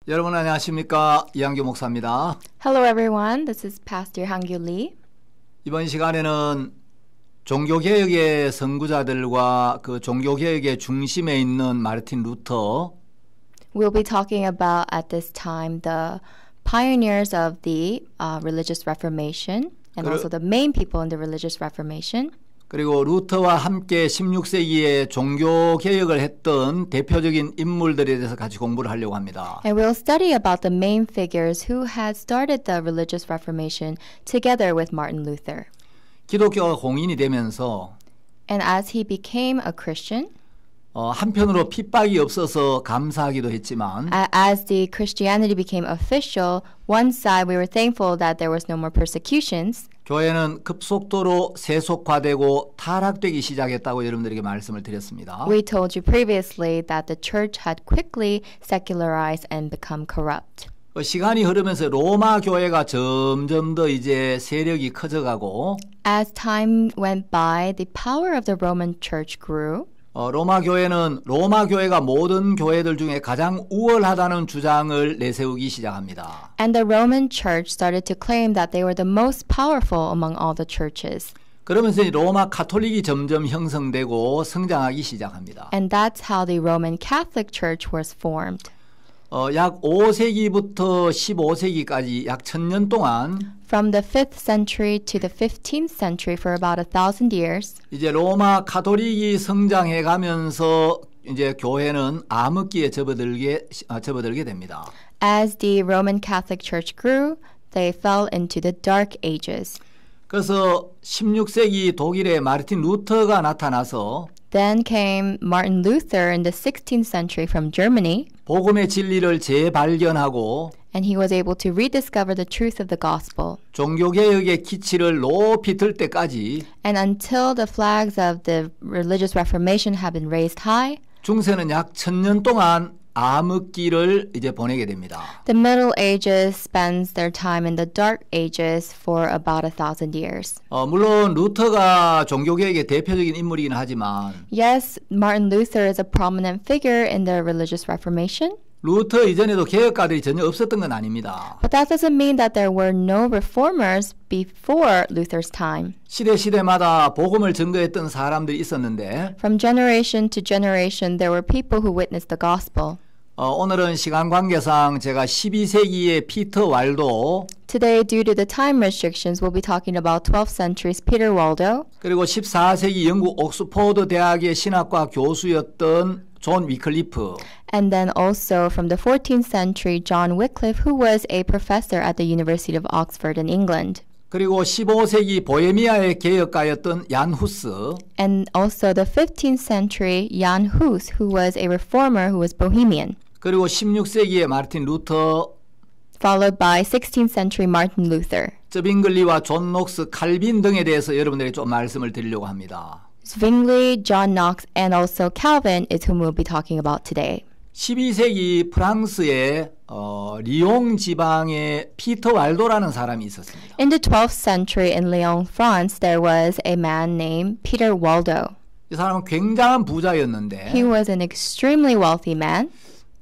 여러분 안녕하십니까? 이한규 목사입니다. Hello everyone, this is Pastor Hangyu Lee. 이번 시간에는 종교개혁의 선구자들과 그 종교개혁의 중심에 있는 마르틴 루터, We'll be talking about at this time the pioneers of the religious reformation and also the main people in the religious reformation. 그리고 루터와 함께 16세기에 종교개혁을 했던 대표적인 인물들에 대해서 같이 공부를 하려고 합니다. And we'll study about the main figures who had started the religious reformation together with Martin Luther. 기독교가 공인이 되면서 And as he became a Christian, 한편으로 핍박이 없어서 감사하기도 했지만 as the Christianity became official, one side we were thankful that there was no more persecutions. 교회는 급속도로 세속화되고 타락되기 시작했다고 여러분들에게 말씀을 드렸습니다. We told you previously that the church had quickly secularized and become corrupt. 시간이 흐르면서 로마 교회가 점점 더 이제 세력이 커져가고 As time went by, the power of the Roman church grew. 로마 교회가 모든 교회들 중에 가장 우월하다는 주장을 내세우기 시작합니다. And the Roman church started to claim that they were the most powerful among all the churches. 그러면서 로마 카톨릭이 점점 형성되고 성장하기 시작합니다. And that's how the Roman Catholic Church was formed. 약 5세기부터 15세기까지 약 1000년 동안 From the 5th century to the 15th century for about 1,000 years, 이제 로마 카톨릭이 성장해 가면서 이제 교회는 암흑기에 접어들게 됩니다. as the Roman Catholic Church grew, they fell into the Dark Ages. 그래서 16세기 독일의 마르틴 루터가 나타나서 Then came Martin Luther in the 16th century from Germany, 복음의 진리를 재발견하고 and he was able to rediscover the truth of the gospel. 종교개혁의 기치를 높이 들 때까지 And until the flags of the religious reformation have been raised high, 중세는 약 1000년 동안 암흑기를 이제 보내게 됩니다. the Middle Ages spends their time in the Dark Ages for about 1,000 years. 물론 루터가 종교개혁의 대표적인 인물이긴 하지만 Yes, Martin Luther is a prominent figure in the religious reformation, 루터 이전에도 개혁가들이 전혀 없었던 건 아닙니다. but that doesn't mean that there were no reformers before Luther's time. 시대마다 복음을 증거했던 사람들이 있었는데 From generation to generation, there were people who witnessed the gospel. 오늘은 시간 관계상 제가 12세기의 피터 왈도 Today, due to the time restrictions, we'll be talking about 12th century's Peter Waldo, 그리고 14세기 영국 옥스포드 대학의 신학과 교수였던 존 위클리프 and then also from the 14th century, John Wycliffe, who was a professor at the University of Oxford in England. 그리고 15세기 보헤미아의 개혁가였던 얀 후스 And also the 15th century Jan Hus, who was a reformer who was Bohemian. 그리고 16세기의 마르틴 루터 Followed by 16th century Martin Luther. 쩌빙글리와 존 녹스 칼빈 등에 대해서 여러분들에게 좀 말씀을 드리려고 합니다. Zwingli, John Knox, and also Calvin is whom we'll be talking about today. 12세기 프랑스의 리옹 지방에 피터 왈도라는 사람이 있었습니다. In the 12th century in Lyon, France, there was a man named Peter Waldo. 이 사람은 굉장한 부자였는데 He was an extremely wealthy man.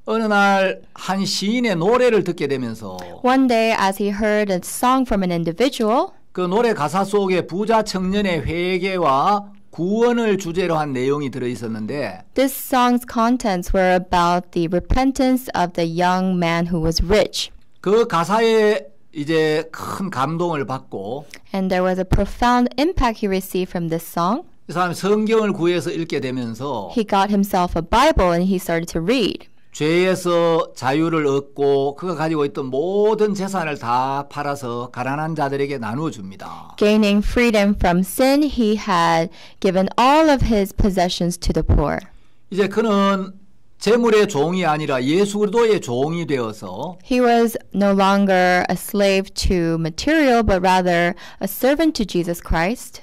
어느 날 한 시인의 노래를 듣게 되면서 One day, as he heard a song from an individual, 그 노래 가사 속에 부자 청년의 회개와 구원을 주제로 한 내용이 들어 있었는데 this song's contents were about the repentance of the young man who was rich. 그 가사에 이제 큰 감동을 받고 And there was a profound impact he received from this song. 이 사람이 성경을 구해서 읽게 되면서 He got himself a Bible and he started to read. 죄에서 자유를 얻고 그가 가지고 있던 모든 재산을 다 팔아서 가난한 자들에게 나누어 줍니다. Gaining freedom from sin, he had given all of his possessions to the poor. 이제 그는 재물의 종이 아니라 예수 그리스도의 종이 되어서 He was no longer a slave to material, but rather a servant to Jesus Christ.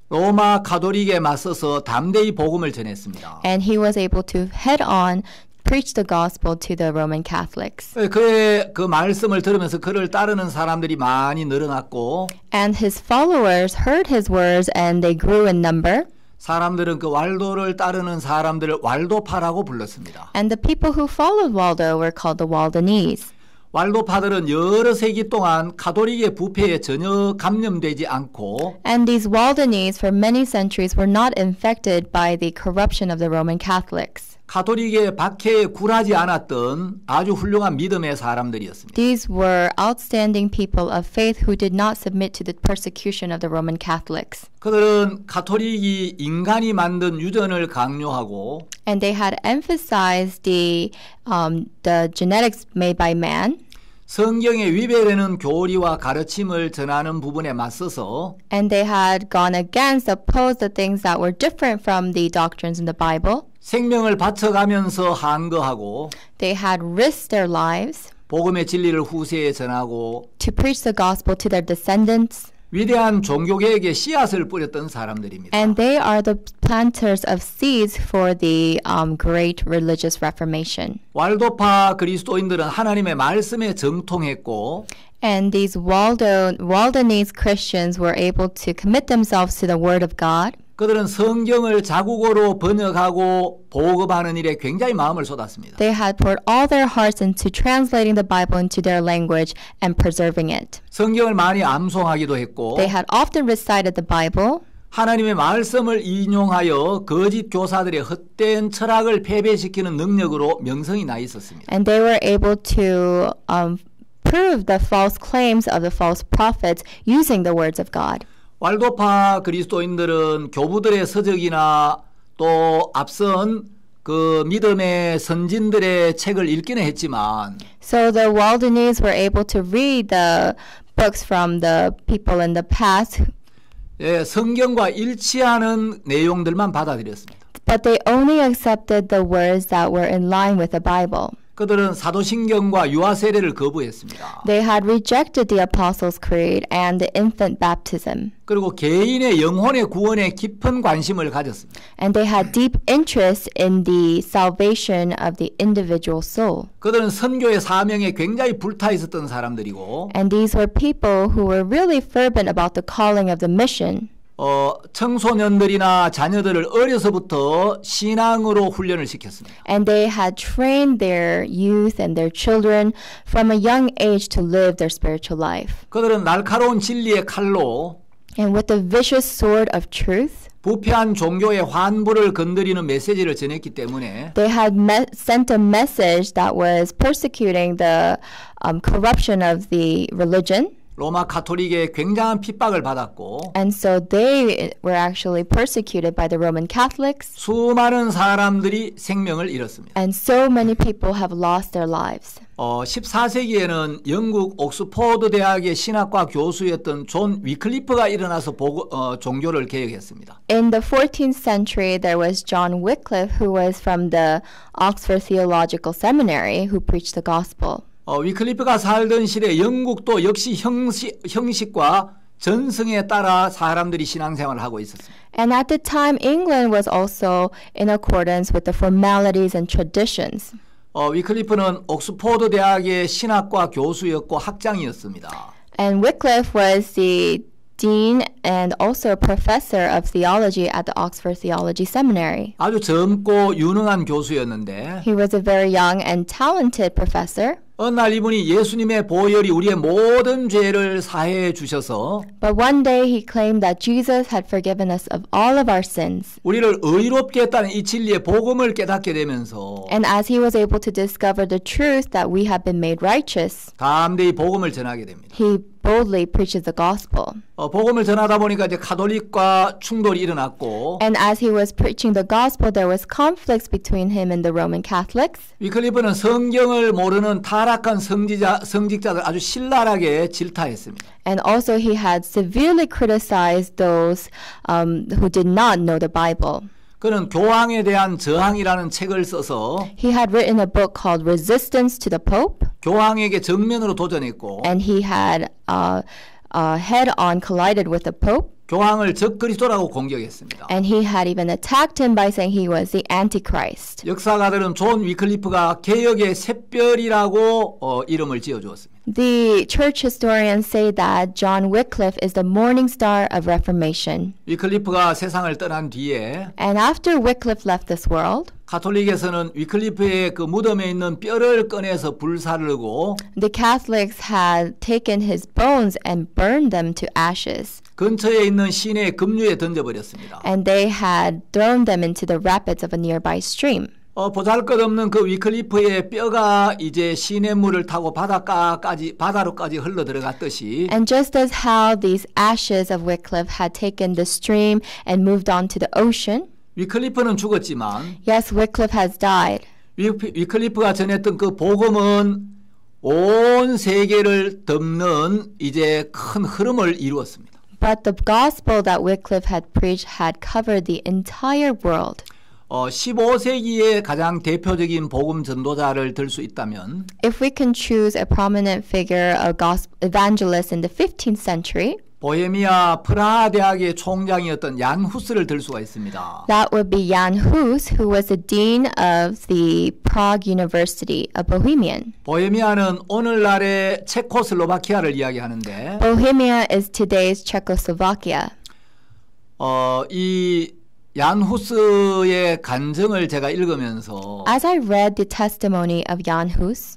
로마 가톨릭에 맞서서 담대히 복음을 전했습니다. And he was able to head on preach the gospel to the Roman Catholics. 그의 그 말씀을 들으면서 그를 따르는 사람들이 많이 늘어났고 And his followers heard his words and they grew in number. 사람들은 그 왈도를 따르는 사람들을 왈도파라고 불렀습니다. And the people who followed Waldo were called the Waldenese. 왈도파들은 여러 세기 동안 가톨릭의 부패에 전혀 감염되지 않고 And these Waldenese for many centuries were not infected by the corruption of the Roman Catholics. 가톨릭의 박해에 굴하지 않았던 아주 훌륭한 믿음의 사람들이었습니다. These were outstanding people of faith who did not submit to the persecution of the Roman Catholics. 그들은 가톨릭이 인간이 만든 유전을 강요하고 And they had emphasized the genetics made by man. 성경에 위배되는 교리와 가르침을 전하는 부분에 맞서서 And they had gone against, opposed the things that were different from the doctrines in the Bible. 생명을 바쳐가면서 항거하고 They had risked their lives 복음의 진리를 후세에 전하고 to preach the gospel to their descendants. 위대한 종교개혁의 씨앗을 뿌렸던 사람들입니다. And they are the planters of seeds for the great religious reformation. 왈도파 그리스도인들은 하나님의 말씀에 정통했고 And these Waldenese Christians were able to commit themselves to the Word of God. 그들은 성경을 자국어로 번역하고 보급하는 일에 굉장히 마음을 쏟았습니다. They had poured all their hearts into translating the Bible into their language and preserving it. 성경을 많이 암송하기도 했고 They had often recited the Bible. 하나님의 말씀을 인용하여 거짓 교사들의 헛된 철학을 패배시키는 능력으로 명성이 나 있었습니다. And they were able to prove the false claims of the false prophets using the words of God. 왈도파 그리스도인들은 교부들의 서적이나 또 앞선 그 믿음의 선진들의 책을 읽기는 했지만 So the Waldenese were able to read the books from the people in the past, 예, 성경과 일치하는 내용들만 받아들였습니다. but they only accepted the words that were in line with the Bible. 그들은 사도신경과 유아 세례를 거부했습니다. They had rejected the Apostles' Creed and the infant baptism. 그리고 개인의 영혼의 구원에 깊은 관심을 가졌습니다. And they had deep interest in the salvation of the individual soul. 그들은 선교의 사명에 굉장히 불타 있었던 사람들이고 And these were people who were really fervent about the calling of the mission. 청소년들이나 자녀들을 어려서부터 신앙으로 훈련을 시켰습니다. And they had trained their youth and their children from a young age to live their spiritual life. 그들은 날카로운 진리의 칼로 And with the vicious sword of truth, 부패한 종교의 환부를 건드리는 메시지를 전했기 때문에 they had sent a message that was persecuting the corruption of the religion. 로마 가톨릭의 굉장한 핍박을 받았고 And so they were actually persecuted by the Roman Catholics. 수많은 사람들이 생명을 잃었습니다. And so many people have lost their lives. 14세기에는 영국 옥스포드 대학의 신학과 교수였던 존 위클리프가 일어나서 종교를 개혁했습니다. In the 14th century, there was John Wycliffe, who was from the Oxford Theological Seminary, who preached the gospel. 위클리프가 살던 시대 영국도 역시 형식과 전승에 따라 사람들이 신앙생활을 하고 있었습니다. And at the time, England was also in accordance with the formalities and traditions. 위클리프는 옥스포드 대학의 신학과 교수였고 학장이었습니다. And Wycliffe was the dean and also a professor of theology at the Oxford Theology Seminary. 아주 젊고 유능한 교수였는데 He was a very young and talented professor. 어느 날 이분이 예수님의 보혈이 우리의 모든 죄를 사해 주셔서 But one day he claimed that Jesus had forgiven us of all of our sins. 우리를 의롭게 했다는 이 진리의 복음을 깨닫게 되면서 And as he was able to discover the truth that we have been made righteous, 담대히 복음을 전하게 됩니다. he boldly preaches the gospel. 복음을 전하다 보니까 이제 가톨릭과 충돌이 일어났고 And as he was preaching the gospel, there was conflicts between him and the Roman Catholics. 위클리프는 성경을 모르는 타락한 성직자들 아주 신랄하게 질타했습니다. And also he had severely criticized those who did not know the Bible. 그는 교황에 대한 저항이라는 책을 써서 He had written a book called Resistance to the Pope, 교황에게 정면으로 도전했고 and he had head-on collided with the Pope. 교황을 적그리스도라고 공격했습니다. And he had even attacked him by saying he was the Antichrist. 역사가들은 존 위클리프가 개혁의 샛별이라고 이름을 지어주었습니다. The church historians say that John Wycliffe is the morning star of Reformation. 위클리프가 세상을 떠난 뒤에 And after Wycliffe left this world, 가톨릭에서는 위클리프의 그 무덤에 있는 뼈를 꺼내서 불사르고 the Catholics had taken his bones and burned them to ashes. 근처에 있는 시내의 급류에 던져버렸습니다. And they had thrown them into the rapids of a nearby stream. 보잘것없는 그 위클리프의 뼈가 이제 시냇물을 타고 바다로까지 흘러 들어갔듯이 And just as how these ashes of Wycliffe had taken the stream and moved on to the ocean, 위클리프는 죽었지만 yes, Wycliffe has died. 위클리프가 전했던 그 복음은 온 세계를 덮는 이제 큰 흐름을 이루었습니다. But the gospel that Wycliffe had preached had covered the entire world. 15세기의 가장 대표적인 복음 전도자를 들 수 있다면 If we can choose a prominent figure, a gospel evangelist in the 15th century, 보헤미아 프라하 대학의 총장이었던 얀 후스를 들 수가 있습니다. that would be Jan Hus, who was the dean of the Prague University, a Bohemian. 보헤미아는 오늘날의 체코슬로바키아를 이야기하는데 Bohemia is today's Czechoslovakia. 이 얀 후스의 간증을 제가 읽으면서 As I read the testimony of Jan Hus,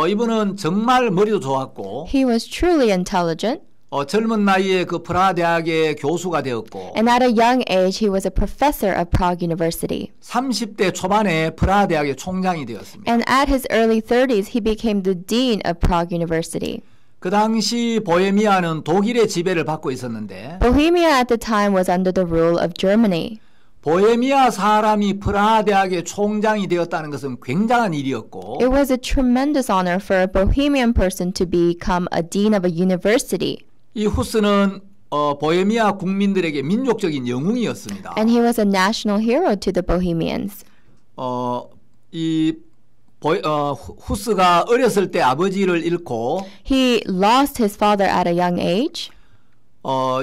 이분은 정말 머리도 좋았고 he was truly intelligent, 젊은 나이에 그 프라하 대학의 교수가 되었고 and at a young age he was a professor of Prague University. 30대 초반에 프라하 대학의 총장이 되었습니다. And at his early 30s he became the dean of Prague University. 그 당시 보헤미아는 독일의 지배를 받고 있었는데 Bohemia at the time was under the rule of Germany. 보헤미아 사람이 프라하 대학의 총장이 되었다는 것은 굉장한 일이었고 It was a tremendous honor for a Bohemian person to become a dean of a university. 이 후스는 보헤미아 국민들에게 민족적인 영웅이었습니다. And he was a national hero to the Bohemians. 후스가 어렸을 때 아버지를 잃고 He lost his father at a young age.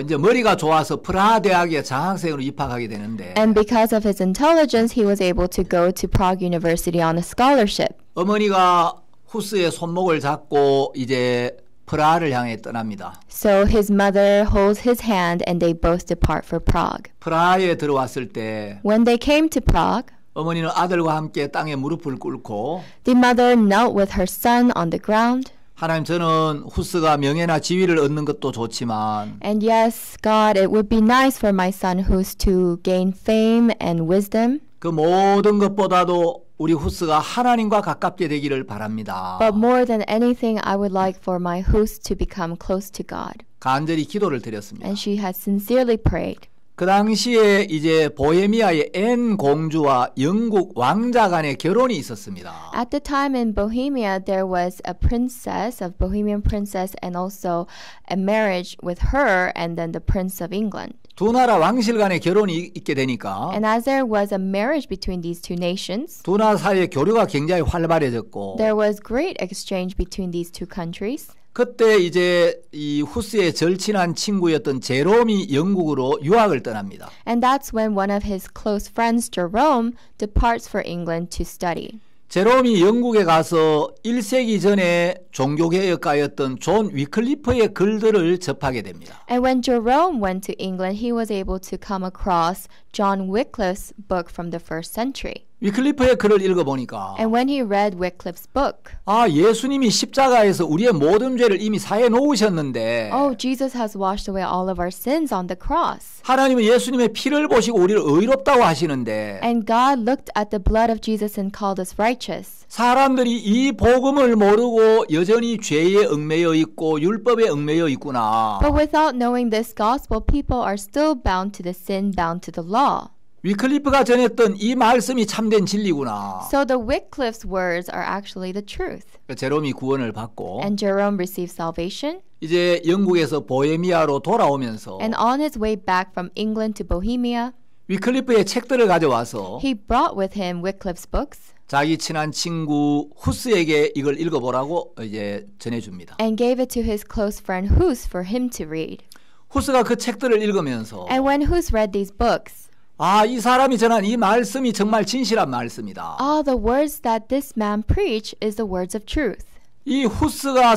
이제 머리가 좋아서 프라하 대학에 장학생으로 입학하게 되는데 And because of his intelligence, he was able to go to Prague University on a scholarship. 어머니가 후스의 손목을 잡고 이제 프라하를 향해 떠납니다. So his mother holds his hand and they both depart for Prague. 프라하에 들어왔을 때 When they came to Prague, 어머니는 아들과 함께 땅에 무릎을 꿇고 the mother knelt with her son on the ground. 하나님, 저는 후스가 명예나 지위를 얻는 것도 좋지만 And yes, God, it would be nice for my son Hus to gain fame and wisdom. 그 모든 것보다도 우리 후스가 하나님과 가깝게 되기를 바랍니다. But more than anything, I would like for my Hus to become close to God. 간절히 기도를 드렸습니다. And she had sincerely prayed. 그 당시에 이제 보헤미아의 앤 공주와 영국 왕자 간의 결혼이 있었습니다. At the time in Bohemia, there was a princess, a Bohemian princess, and also a marriage with her and then the Prince of England. 두 나라 왕실 간의 결혼이 있게 되니까 And as there was a marriage between these two nations, 두 나라 사이의 교류가 굉장히 활발해졌고 there was great exchange between these two countries. 그때 이제 이 후스의 절친한 친구였던 제롬이 영국으로 유학을 떠납니다. And that's when one of his close friends, Jerome, departs for England to study. 제롬이 영국에 가서 1세기 전에 종교개혁가였던 존 위클리프의 글들을 접하게 됩니다. And when Jerome went to England, he was able to come across John Wycliffe's book from the first century. 위클리프의 글을 읽어보니까 And when he read Wycliffe's book, 예수님이 십자가에서 우리의 모든 죄를 이미 사해 놓으셨는데 oh, Jesus has washed away all of our sins on the cross. 하나님은 예수님의 피를 보시고 우리를 의롭다고 하시는데 And God looked at the blood of Jesus and called us righteous. 사람들이 이 복음을 모르고 여전히 죄에 얽매여 있고 율법에 얽매여 있구나. But without knowing this gospel, people are still bound to the sin, bound to the law. 위클리프가 전했던 이 말씀이 참된 진리구나. So the Wycliffe's words are actually the truth. 제롬이 구원을 받고 And Jerome received salvation. 이제 영국에서 보헤미아로 돌아오면서 And on his way back from England to Bohemia, 위클리프의 책들을 가져와서 he brought with him Wycliffe's books 자기 친한 친구 후스에게 이걸 읽어보라고 이제 전해줍니다. and gave it to his close friend Hus for him to read. 후스가 그 책들을 읽으면서 And when Hus read these books, 아, 이 사람이 전한 이 말씀이 정말 진실한 말씀이다. the words that this man preached is the words of truth. 이 후스가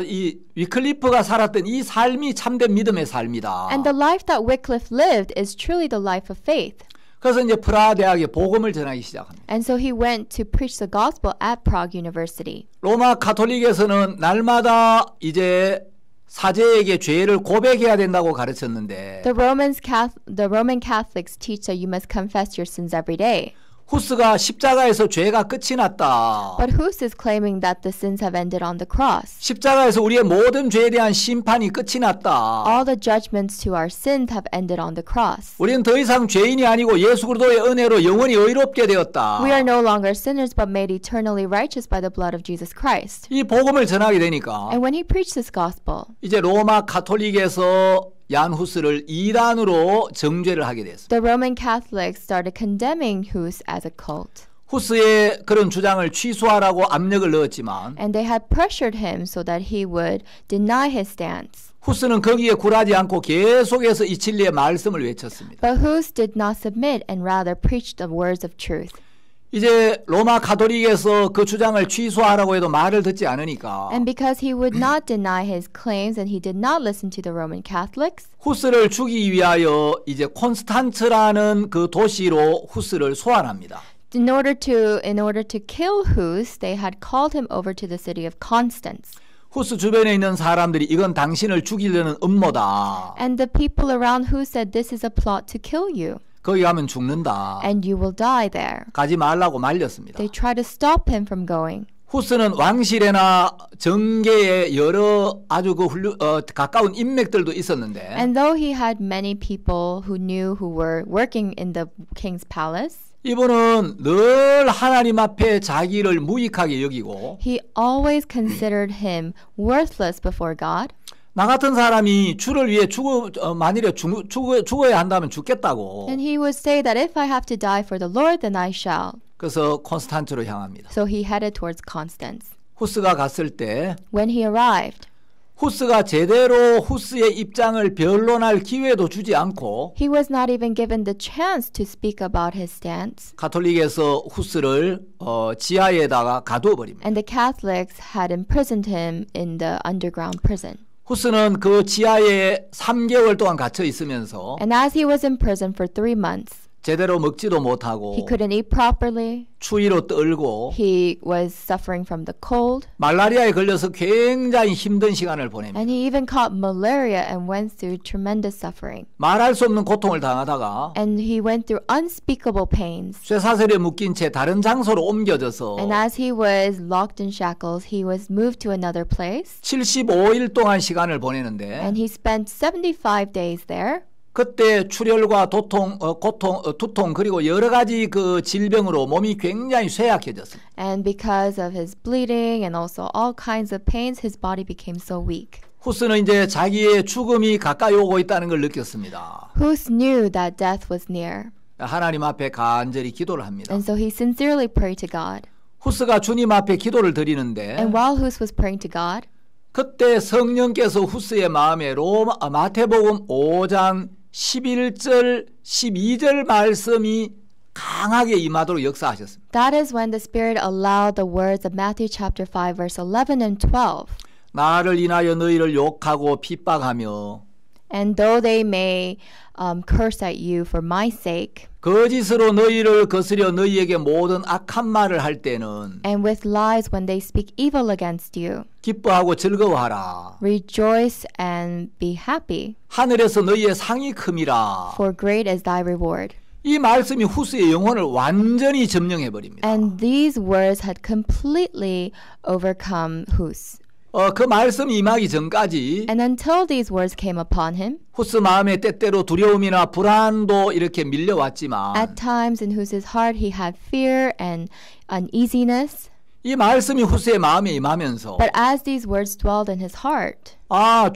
이 위클리프가 살았던 이 삶이 참된 믿음의 삶이다. And the life that Wycliffe lived is truly the life of faith. 그래서 이제 프라하 대학에 복음을 전하기 시작합니다. And so he went to preach the gospel at Prague University. 로마 가톨릭에서는 날마다 이제 사제에게 죄를 고백해야 된다고 가르쳤는데 The Roman Catholics teach that you must confess your sins every day. 후스가 십자가에서 죄가 끝이 났다. But Hus is claiming that the sins have ended on the cross. 십자가에서 우리의 모든 죄에 대한 심판이 끝이 났다. All the judgments to our sins have ended on the cross. 우리는 더 이상 죄인이 아니고 예수 그리스도의 은혜로 영원히 의롭게 되었다. We are no longer sinners but made eternally righteous by the blood of Jesus Christ. 이 복음을 전하게 되니까 And when he preached this gospel, 이제 로마 가톨릭에서 얀 후스를 이단으로 정죄를 하게 됐습니다. the Roman Catholics started condemning Hus as a cult. 후스의 그런 주장을 취소하라고 압력을 넣었지만 And they had pressured him so that he would deny his stance. 후스는 거기에 굴하지 않고 계속해서 이 진리의 말씀을 외쳤습니다. But Hus did not submit and rather preached the words of truth. 이제 로마 가톨릭에서 그 주장을 취소하라고 해도 말을 듣지 않으니까 And because he would not deny his claims and he did not listen to the Roman Catholics, 후스를 죽이기 위하여 이제 콘스탄츠라는 그 도시로 후스를 소환합니다. in order to kill Hus, they had called him over to the city of Constance. 후스 주변에 있는 사람들이 이건 당신을 죽이려는 음모다. And the people around Hus said, this is a plot to kill you, 거기 가면 죽는다. and you will die there. 가지 말라고 말렸습니다. They tried to stop him from going. 후스는 왕실에나 정계에 여러 아주 가까운 인맥들도 있었는데 And though he had many people who were working in the king's palace, 이분은 늘 하나님 앞에 자기를 무익하게 여기고 he always considered him worthless before God. 나 같은 사람이 주를 위해 만일에 죽어야 한다면 죽겠다고. And he would say that if I have to die for the Lord, then I shall. 그래서 콘스탄츠로 향합니다. So he headed towards Constance. 후스가 갔을 때 When he arrived, 후스가 제대로 후스의 입장을 변론할 기회도 주지 않고 he was not even given the chance to speak about his stance. 가톨릭에서 후스를 지하에다가 가두어 버립니다. And the Catholics had imprisoned him in the underground prison. 후스는 그 지하에 3개월 동안 갇혀 있으면서 And as he was in prison for 3 months, 제대로 먹지도 못하고 he couldn't eat properly. 추위로 떨고 He was suffering from the cold. 말라리아에 걸려서 굉장히 힘든 시간을 보냅니다. And he even caught malaria and went through tremendous suffering. 말할 수 없는 고통을 당하다가 And he went through unspeakable pains. 쇠사슬에 묶인 채 다른 장소로 옮겨져서 And as he was locked in shackles, he was moved to another place. 75일 동안 시간을 보내는데 And he spent 75 days there. 그때 출혈과 두통 그리고 여러 가지 그 질병으로 몸이 굉장히 쇠약해졌습니다. And because of his bleeding and also all kinds of pains, his body became so weak. 후스는 이제 자기의 죽음이 가까이 오고 있다는 걸 느꼈습니다. Hus knew that death was near. 하나님 앞에 간절히 기도를 합니다. And so he sincerely prayed to God. 후스가 주님 앞에 기도를 드리는데 And while Hus was praying to God, 그때 성령께서 후스의 마음에 마태복음 5장 11절 12절 말씀이 강하게 임하도록 역사하셨습니다. that is when the Spirit allowed the words of Matthew chapter 5 verse 11 and 12. 나를 인하여 너희를 욕하고 핍박하며 And though they may curse at you for my sake, 거짓으로 너희를 거스려 너희에게 모든 악한 말을 할 때는 and with lies when they speak evil against you, 기뻐하고 즐거워하라. rejoice and be happy, 하늘에서 너희의 상이 큼이라. for great is thy reward. 이 말씀이 후스의 영혼을 완전히 점령해 버립니다. And these words had completely overcome Hus. 그 말씀이 임하기 전까지 And until these words came upon him, 후스 마음에 때때로 두려움이나 불안도 이렇게 밀려왔지만 at times in Hus's heart he had fear and uneasiness. 이 말씀이 후스의 마음에 임하면서 But as these words dwelled in his heart,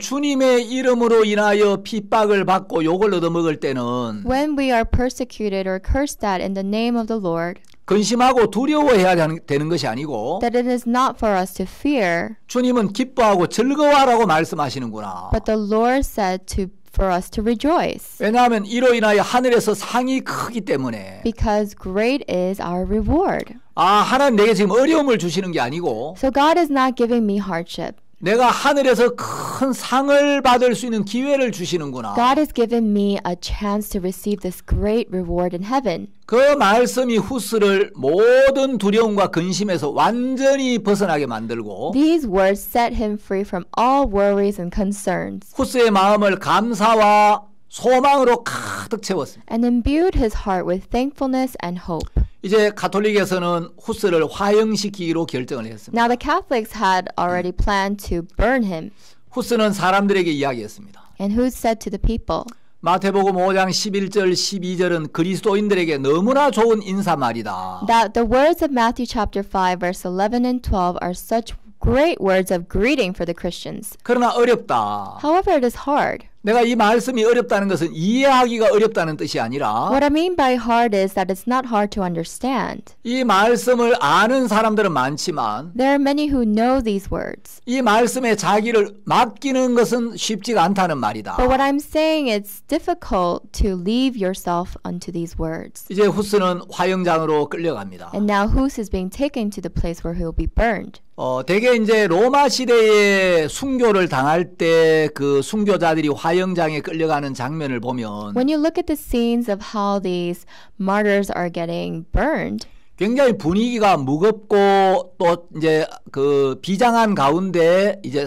주님의 이름으로 인하여 핍박을 받고 욕을 얻어먹을 때는 when we are persecuted or cursed at in the name of the Lord, 근심하고 두려워해야 되는 것이 아니고 that it is not for us to fear, 주님은 기뻐하고 즐거워하라고 말씀하시는구나. but the Lord said to for us to rejoice. 왜냐하면 이로 인하여 하늘에서 상이 크기 때문에. Because great is our reward. 하나님 내게 지금 어려움을 주시는 게 아니고 So God is not giving me hardship. 내가 하늘에서 큰 상을 받을 수 있는 기회를 주시는구나. God has given me a chance to receive this great reward in heaven. 그 말씀이 후스를 모든 두려움과 근심에서 완전히 벗어나게 만들고 These words set him free from all worries and concerns 후스의 마음을 감사와 소망으로 가득 채웠습니다. and imbued his heart with thankfulness and hope. 이제 가톨릭에서는 후스를 화형시키기로 결정을 했습니다. Now the Catholics had already planned to burn him. 후스는 사람들에게 이야기했습니다. And who said to the people? 마태복음 5장 11절 12절은 그리스도인들에게 너무나 좋은 인사말이다. That the words of Matthew chapter 5 verse 11 and 12 are such great words of greeting for the Christians. 그러나 어렵다. However, it is hard. 내가 이 말씀이 어렵다는 것은 이해하기가 어렵다는 뜻이 아니라 What I mean by hard is that it's not hard to understand. 이 말씀을 아는 사람들은 많지만 There are many who know these words. 이 말씀에 자기를 맡기는 것은 쉽지가 않다는 말이다. But what I'm saying it's difficult to leave yourself unto these words. 이제 후스는 화형장으로 끌려갑니다. And now Hus is being taken to the place where he will be burned. 대개 이제 로마 시대에 순교를 당할 때 그 순교자들이 화형장에 끌려가는 장면을 보면 When you look at the scenes of how these martyrs are getting burned, 굉장히 분위기가 무겁고 또 이제 그 비장한 가운데 이제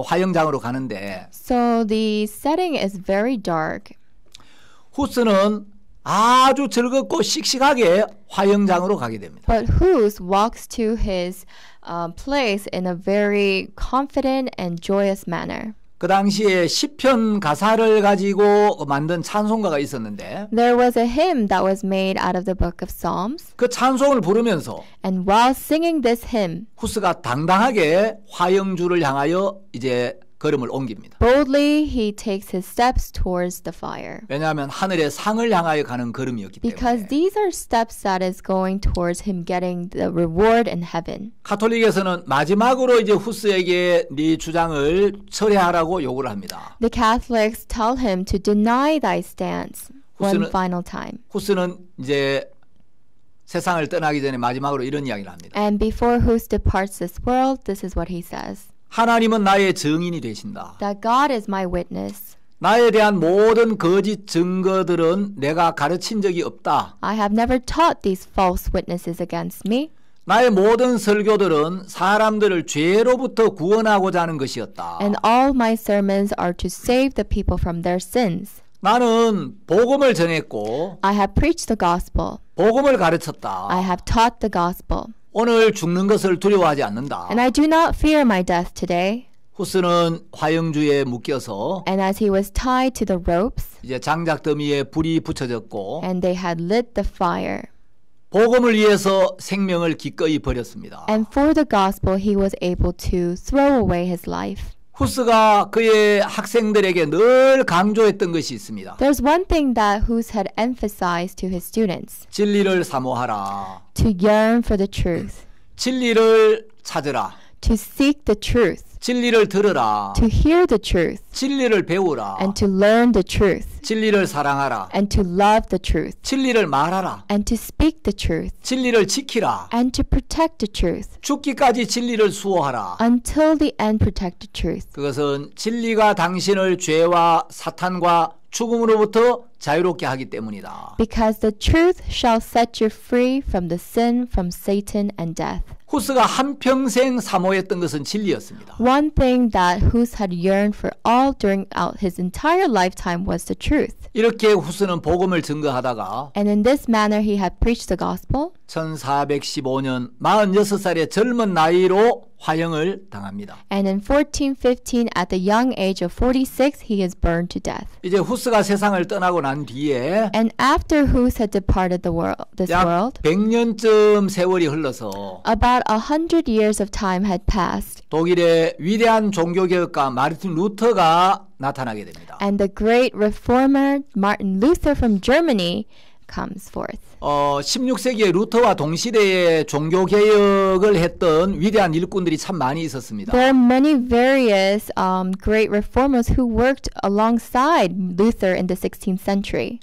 화형장으로 가는데 so the setting is very dark. 후스는 아주 즐겁고 씩씩하게 화형장으로 가게 됩니다. But Hus walks to his place in a very confident and joyous manner. 그 당시에 시편 가사를 가지고 만든 찬송가가 있었는데 There was a hymn that was made out of the book of Psalms. 그 찬송을 부르면서 And while singing this hymn, 후스가 당당하게 화형주를 향하여 이제 걸음을 옮깁니다. boldly he takes his steps towards the fire. 왜냐하면 하늘의 상을 향하여 가는 걸음이었기 Because 때문에. these are steps that is going towards him getting the reward in heaven. 가톨릭에서는 마지막으로 이제 후스에게 네 주장을 철회하라고 요구를 합니다. The Catholics tell him to deny thy stance one 후스는- final time. 후스는 이제 세상을 떠나기 전에 마지막으로 이런 이야기를 합니다. And before Hus departs this world, this is what he says. 하나님은 나의 증인이 되신다. That God is my witness. 나에 대한 모든 거짓 증거들은 내가 가르친 적이 없다. I have never taught these false witnesses against me. 나의 모든 설교들은 사람들을 죄로부터 구원하고자 하는 것이었다. And all my sermons are to save the people from their sins. 나는 복음을 전했고 I have preached the gospel. 복음을 가르쳤다. I have taught the gospel. 오늘 죽는 것을 두려워하지 않는다. And I do not fear my death today. 후스는 화형주에 묶여서 And as he was tied to the ropes, 이제 장작더미에 불이 붙여졌고 and they had lit the fire. 복음을 위해서 생명을 기꺼이 버렸습니다. And for the gospel, he was able to throw away his life. 후스가 그의 학생들에게 늘 강조했던 것이 있습니다. There's one thing that Hus had emphasized to his students. 진리를 사모하라. To yearn for the truth. 진리를 찾으라. To seek the truth. 진리를 들으라. To hear the truth. 진리를 배우라. And to learn the truth. 진리를 사랑하라. And to love the truth. 진리를 말하라. And to speak the truth. 진리를 지키라. And to protect the truth. 죽기까지 진리를 수호하라. Until the end, protect the truth. 그것은 진리가 당신을 죄와 사탄과 죽음으로부터 자유롭게 하기 때문이다. Because the truth shall set you free from the sin, from Satan, and death. 후스가 한평생 사모했던 것은 진리였습니다. One thing that Hus had yearned for all during his entire lifetime was the truth. 이렇게 후스는 복음을 증거하다가 And in this manner he had preached the gospel. 1415년 46살의 젊은 나이로 화형을 당합니다. And in 1415, at the young age of 46, he is burned to death. 이제 후스가 세상을 떠나고 난 뒤에 And after Hus had departed this 약 world, 100년쯤 세월이 흘러서 about 100 years of time had passed. 독일의 위대한 종교개혁가 마르틴 루터가 나타나게 됩니다. And the great reformer Martin Luther from Germany comes forth. 16세기에 루터와 동시대에 종교개혁을 했던 위대한 일꾼들이 참 많이 있었습니다. There are many various great reformers who worked alongside Luther in the 16th century.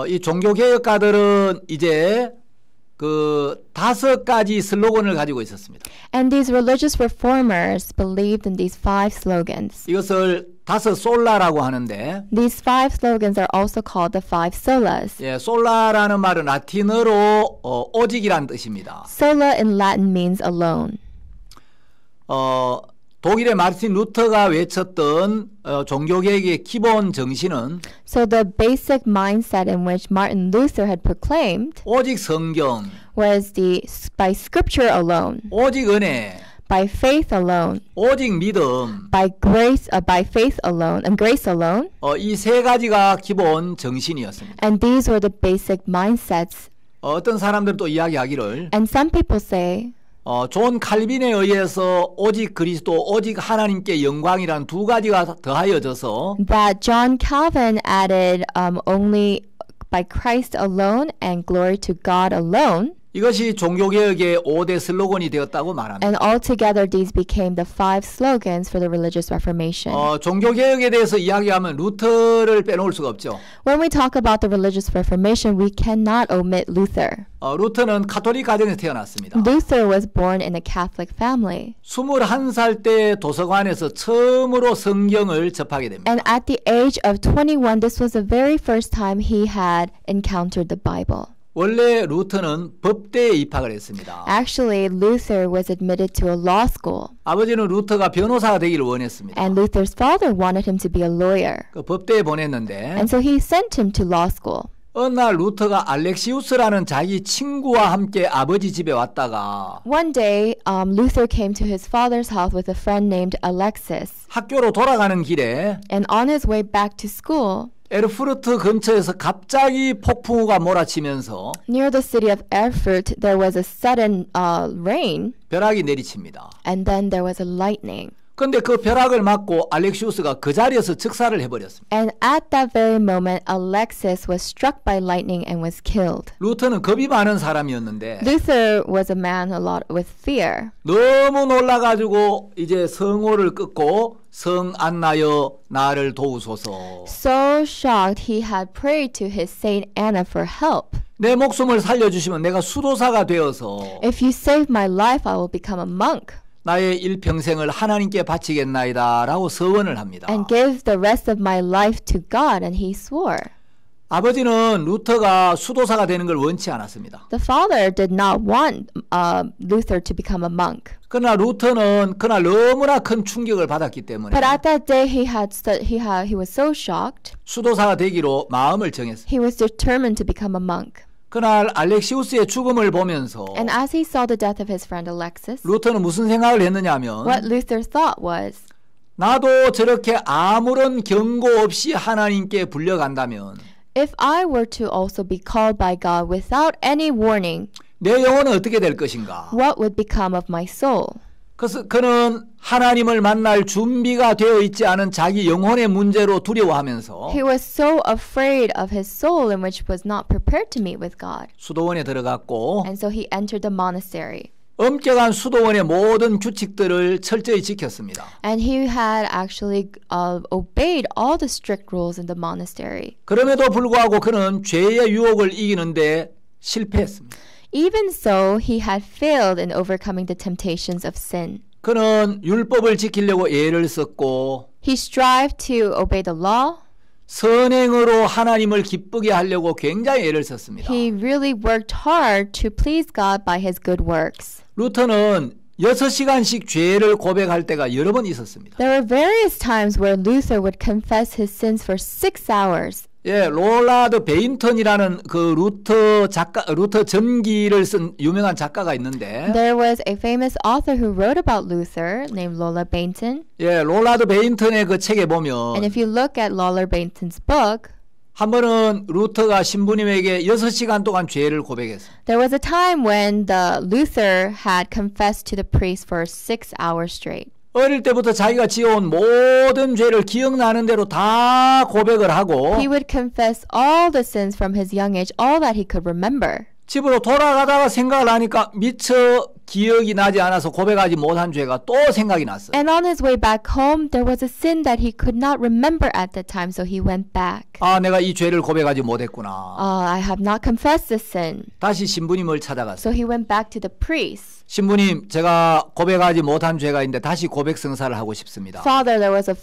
이 종교개혁가들은 이제 그 5가지 슬로건을 가지고 있었습니다. And these religious reformers believed in these 5 slogans. 이것을 5 솔라라고 하는데 These 5 slogans are also called the 5 solas. 예, 솔라라는 말은 라틴어로 오직이란 뜻입니다. Sola in Latin means alone. 독일의 마르틴 루터가 외쳤던 종교개혁의 기본 정신은 So the basic mindset in which Martin Luther had proclaimed 오직 성경, was by scripture alone, 오직 은혜, by faith alone, 오직 믿음, by faith alone, and grace alone. 이 3가지가 기본 정신이었습니다. And these were the basic mindsets. 어떤 사람들은 또 이야기하기를 And some people say 존 칼빈에 의해서 오직 그리스도, 오직 하나님께 영광이라는 2가지가 더하여져서 that John Calvin added only by Christ alone and glory to God alone. 이것이 종교개혁의 5대 슬로건이 되었다고 말합니다. And altogether these became the 5 slogans for the religious reformation. 종교개혁에 대해서 이야기하면 루터를 빼놓을 수가 없죠. When we talk about the religious reformation, we cannot omit Luther. 루터는 가톨릭 가정에서 태어났습니다. Luther was born in a Catholic family. 21살 때 도서관에서 처음으로 성경을 접하게 됩니다. And at the age of 21, this was the very first time he had encountered the Bible. 원래 루터는 법대에 입학을 했습니다. Actually, Luther was admitted to a law school. 아버지는 루터가 변호사가 되기를 원했습니다. And Luther's father wanted him to be a lawyer. 그 법대에 보냈는데 And so he sent him to law school. 어느 날 루터가 알렉시우스라는 자기 친구와 함께 아버지 집에 왔다가 One day, Luther came to his father's house with a friend named Alexis. 학교로 돌아가는 길에 And on his way back to school, 에르푸르트 근처에서 갑자기 폭풍우가 몰아치면서 near the city of Erfurt, there was a sudden rain, 벼락이 내리칩니다. and then there was a lightning. 근데 그 벼락을 맞고 알렉시우스가 그 자리에서 즉사를 해버렸습니다. And at that very moment, Alexis was struck by lightning and was killed. 루터는 겁이 많은 사람이었는데 Luther was a man a lot with fear. 너무 놀라가지고 이제 성호를 끊고 성 안나여 나를 도우소서. So shocked, he had prayed to his Saint Anna for help. 내 목숨을 살려주시면 내가 수도사가 되어서 If you save my life, I will become a monk 나의 일평생을 하나님께 바치겠나이다 라고 서원을 합니다. and give the rest of my life to God. And he swore. 아버지는 루터가 수도사가 되는 걸 원치 않았습니다. The father did not want Luther to become a monk. 그러나 루터는 그날 너무나 큰 충격을 받았기 때문에 But at that day, he was so shocked. 수도사가 되기로 마음을 정했습니다. He was determined to become a monk. 그날 알렉시우스의 죽음을 보면서 And as he saw the death of his friend Alexis, 루터는 무슨 생각을 했느냐면 what Luther thought was, 나도 저렇게 아무런 경고 없이 하나님께 불려간다면 if I were to also be called by God without any warning, 내 영혼은 어떻게 될 것인가? what would become of my soul? 그래서 그는 하나님을 만날 준비가 되어 있지 않은 자기 영혼의 문제로 두려워하면서 He was so afraid of his soul in which was not prepared to meet with God. 수도원에 들어갔고 And so he entered the monastery. 엄격한 수도원의 모든 규칙들을 철저히 지켰습니다. And he had actually obeyed all the strict rules in the monastery. 그럼에도 불구하고 그는 죄의 유혹을 이기는데 실패했습니다. Even so, he had failed in overcoming the temptations of sin. 그는 율법을 지키려고 애를 썼고 He strived to obey the law. 선행으로 하나님을 기쁘게 하려고 굉장히 애를 썼습니다. He really worked hard to please God by his good works. 루터는 6시간씩 죄를 고백할 때가 여러 번 있었습니다. There were various times where Luther would confess his sins for 6 hours. 예, 롤라드 베인턴이라는 그 루터 전기를 쓴 유명한 작가가 있는데 There was a famous author who wrote about Luther named Lola Bainton. 예, 롤라드 베인턴의 그 책에 And 보면 if you look at Lola Bainton's book, 한 번은 루터가 신부님에게 6시간 동안 죄를 고백했어요. there was a time when the Luther had confessed to the priest for 6 hours straight. 어릴 때부터 자기가 지어온 모든 죄를 기억나는 대로 다 고백을 하고 He would confess all the sins from his young age, all that he could remember. 집으로 돌아가다가 생각을 하니까 미처 기억이 나지 않아서 고백하지 못한 죄가 또 생각이 났어요. And on his way back home, there was a sin that he could not remember at that time, so he went back. 아, 내가 이 죄를 고백하지 못했구나. I have not confessed this sin. 다시 신부님을 찾아갔어요. So he went back to the priest. 신부님, 제가 고백하지 못한 죄가 있는데 다시 고백 성사를 하고 싶습니다. Father, there was a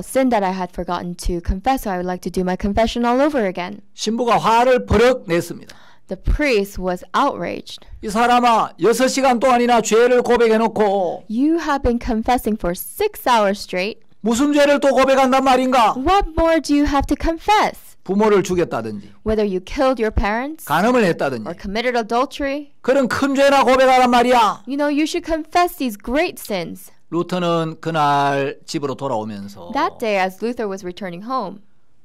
sin that I had forgotten to confess, so I would like to do my confession all over again. 신부가 화를 버럭 냈습니다. The priest was outraged. 이 사람아, 6시간 동안이나 죄를 고백해놓고 You have been confessing for 6 hours straight. 무슨 죄를 또 고백한단 말인가? What more do you have to confess? 부모를 죽였다든지 Whether you killed your parents 간음을 했다든지 or committed adultery, 그런 큰 죄나 고백하란 말이야. you know, you should confess these great sins. 루터는 그날 집으로 돌아오면서 That day, as Luther was returning home,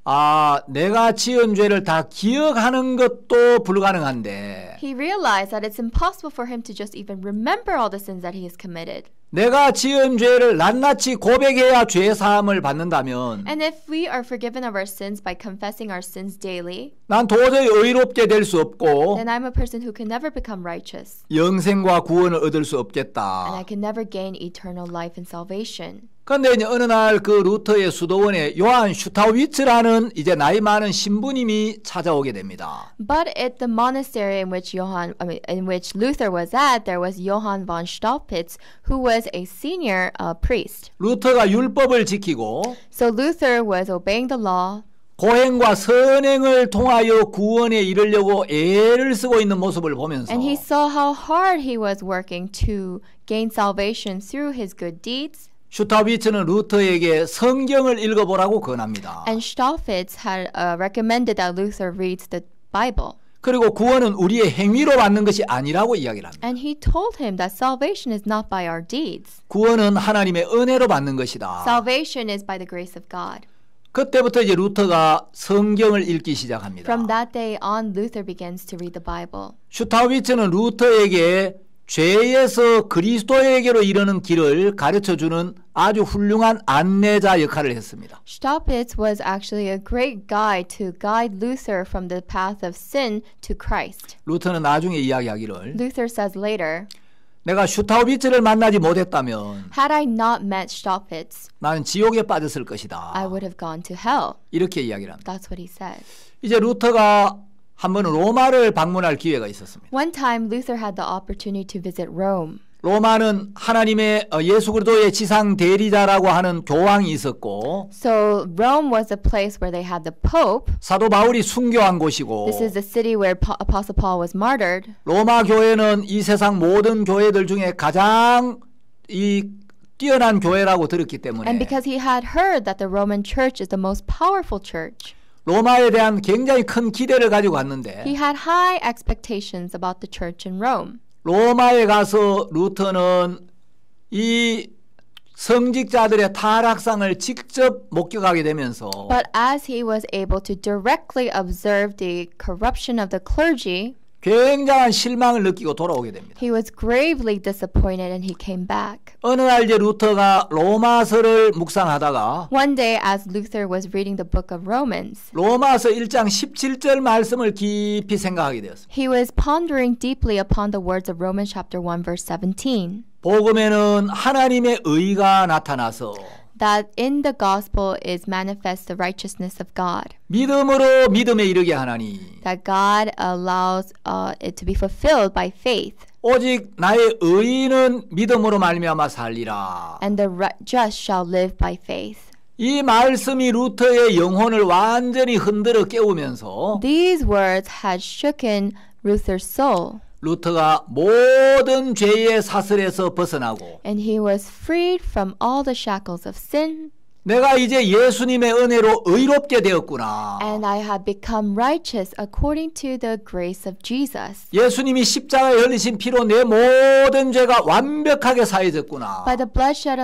아, 내가 지은 죄를 다 기억하는 것도 불가능한데 he realized that it's impossible for him to just even remember all the sins that he has committed. 내가 지은 죄를 낱낱이 고백해야 죄 사함을 받는다면 And if we are forgiven of our sins by confessing our sins daily, 난 도저히 의롭게 될 수 없고 then I'm a person who can never become righteous. 영생과 구원을 얻을 수 And 없겠다. I can never gain eternal life and salvation. 그런데 이제 어느 날 그 루터의 수도원에 요한 슈타우비츠라는 이제 나이 많은 신부님이 찾아오게 됩니다. But at the monastery in which Luther was at, there was Johann von Staupitz, who was a senior priest. 루터가 율법을 지키고 So Luther was obeying the law, 고행과 선행을 통하여 구원에 이르려고 애를 쓰고 있는 모습을 보면서 and he saw how hard he was working to gain salvation through his good deeds. 슈타우비츠는 루터에게 성경을 읽어보라고 권합니다. And Staupitz had recommended that Luther reads the Bible. 그리고 구원은 우리의 행위로 받는 것이 아니라고 이야기를 합니다. And he told him that salvation is not by our deeds. 구원은 하나님의 은혜로 받는 것이다. Salvation is by the grace of God. 그때부터 이제 루터가 성경을 읽기 시작합니다. From that day on, Luther begins to read the Bible. 슈타우비츠는 루터에게 죄에서 그리스도에게로 이르는 길을 가르쳐주는 아주 훌륭한 안내자 역할을 했습니다. Staupitz was actually a great guide to guide Luther from the path of sin to Christ. 루터는 나중에 이야기하기를 Luther says later, 내가 슈타우비츠를 만나지 못했다면 had I not met Staupitz, 나는 지옥에 빠졌을 것이다. I would have gone to hell. 이렇게 이야기를 합니다. That's what he said. 이제 루터가 한 번은 로마를 방문할 기회가 있었습니다. One time, Luther had the opportunity to visit Rome. 로마는 하나님의 예수 그리스도의 지상 대리자라고 하는 교황이 있었고 So Rome was a place where they had the Pope. 사도 바울이 순교한 곳이고 This is the city where Apostle Paul was martyred. 로마 교회는 이 세상 모든 교회들 중에 가장 이 뛰어난 교회라고 들었기 때문에 And because he had heard that the Roman church is the most powerful church, 로마에 대한 굉장히 큰 기대를 가지고 갔는데 he had high expectations about the church in Rome. 로마에 가서 루터는 이 성직자들의 타락상을 직접 목격하게 되면서 But as he was able to directly observe the corruption of the clergy, 굉장한 실망을 느끼고 돌아오게 됩니다. he was gravely disappointed and he came back. 어느 날 이제 루터가 로마서를 묵상하다가 One day, as Luther was reading the book of Romans, 로마서 1장 17절 말씀을 깊이 생각하게 되었습니다. he was pondering deeply upon the words of Romans chapter 1 verse 17. 복음에는 하나님의 의가 나타나서 That in the gospel is manifest the righteousness of God. 믿음으로 믿음에 이르게 하나니 That God allows it to be fulfilled by faith. 오직 나의 의인은 믿음으로 말미암아 살리라. And the just shall live by faith. 이 말씀이 루터의 영혼을 완전히 흔들어 깨우면서 These words had shooken Luther's soul. 루터가 모든 죄의 사슬에서 벗어나고 And he was freed from all the shackles of sin. 내가 이제 예수님의 은혜로 의롭게 되었구나. And I have become righteous according to the grace of Jesus. 예수님이 십자가에 흘리신 피로 내 모든 죄가 완벽하게 사해졌구나. By the blood shed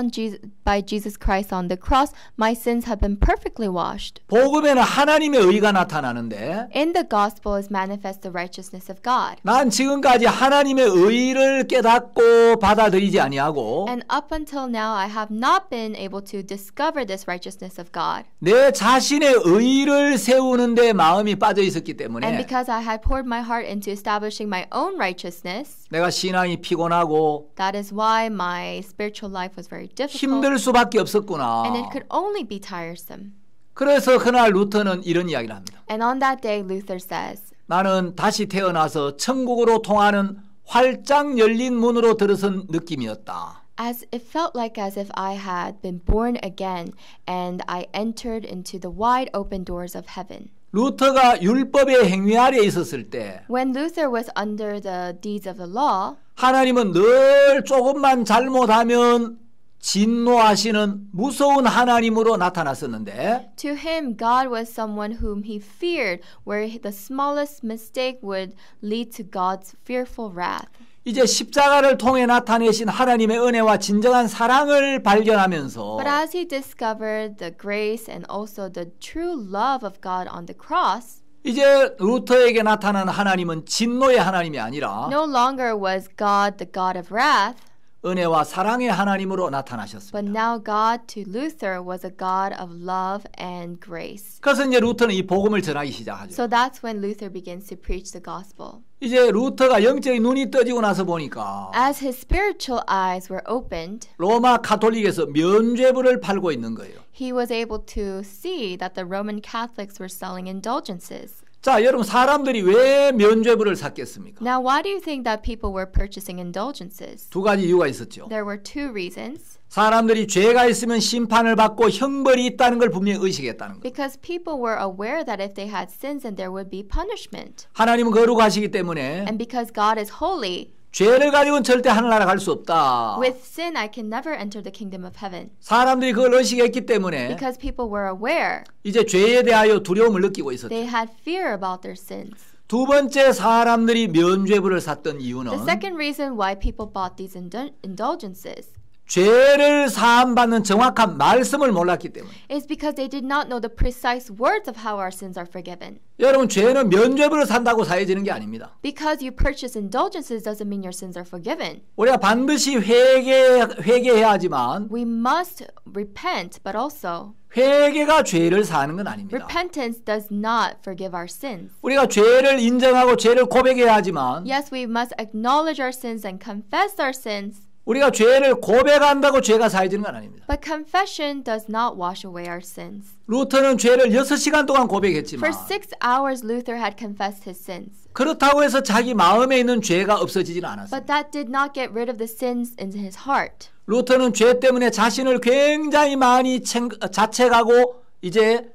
by Jesus Christ on the cross, my sins have been perfectly washed. 복음에는 하나님의 의가 나타나는데 In the gospel is manifest the righteousness of God. 난 지금까지 하나님의 의를 깨닫고 받아들이지 아니하고 And up until now, I have not been able to discover this righteousness of God. 내 자신의 의를 세우는데 마음이 빠져 있었기 And 때문에 because I had poured my heart into establishing my own righteousness, 내가 신앙이 피곤하고 that is why my spiritual life was very difficult. 힘들 수밖에 없었구나. And it could only be tiresome. 그래서 그날 루터는 이런 이야기를 합니다. And on that day, Luther says, 나는 다시 태어나서 천국으로 통하는 활짝 열린 문으로 들어선 느낌이었다. as it felt like as if I had been born again and I entered into the wide open doors of heaven. 루터가 율법의 행위 아래에 있었을 때 When Luther was under the deeds of the law, 하나님은 늘 조금만 잘못하면 진노하시는 무서운 하나님으로 나타났었는데 to him, God was someone whom he feared, where the smallest mistake would lead to God's fearful wrath. 이제 십자가를 통해 나타내신 하나님의 은혜와 진정한 사랑을 발견하면서 But as he discovered the grace and also the true love of God on the cross, 이제 루터에게 나타난 하나님은 진노의 하나님이 아니라 no longer was God the God of wrath, 은혜와 사랑의 하나님으로 나타나셨습니다. but now God to Luther was a God of love and grace. 그래서 이제 루터는 이 복음을 전하기 시작하죠. So that's when Luther begins to preach the gospel. 이제 루터가 영적인 눈이 떠지고 나서 보니까 As his spiritual eyes were opened, 로마 가톨릭에서 면죄부를 팔고 있는 거예요. he was able to see that the Roman Catholics were selling indulgences. 자, 여러분 사람들이 왜 면죄부를 샀겠습니까? Now, why do you think that people were purchasing indulgences? 두 가지 이유가 있었죠. There were two reasons. 사람들이 죄가 있으면 심판을 받고 형벌이 있다는 걸 분명히 의식했다는 거예요. Because people were aware that if they had sins, then there would be punishment. 하나님은 거룩하시기 때문에 And because God is holy, 죄를 가지고는 절대 하늘나라 갈 수 없다. with sin I can never enter the kingdom of heaven. 사람들이 그걸 의식했기 때문에 Because people were aware, 이제 죄에 대하여 두려움을 느끼고 있었죠. they had fear about their sins. 두 번째 사람들이 면죄부를 샀던 The 이유는 second reason why people bought these indulgences 죄를 사함받는 정확한 말씀을 몰랐기 때문에. is because they did not know the precise words of how our sins are forgiven. 여러분 죄는 면죄부를 산다고 사해지는 게 아닙니다. Because you purchase indulgences doesn't mean your sins are forgiven. 우리가 반드시 회개해야 하지만 We must repent, but also 회개가 죄를 사하는 건 아닙니다. repentance does not forgive our sins. 우리가 죄를 인정하고 죄를 고백해야 하지만 Yes, we must acknowledge our sins and confess our sins, 우리가 죄를 고백한다고 죄가 사해지는 건 아닙니다. but confession does not wash away our sins. 루터는 죄를 6시간 동안 For 고백했지만 6 hours, Luther had confessed his sins. 그렇다고 해서 자기 마음에 있는 죄가 없어지지는 않았습니다. But that did not get rid of the sins in his heart. 루터는 죄 때문에 자신을 굉장히 많이 자책하고 이제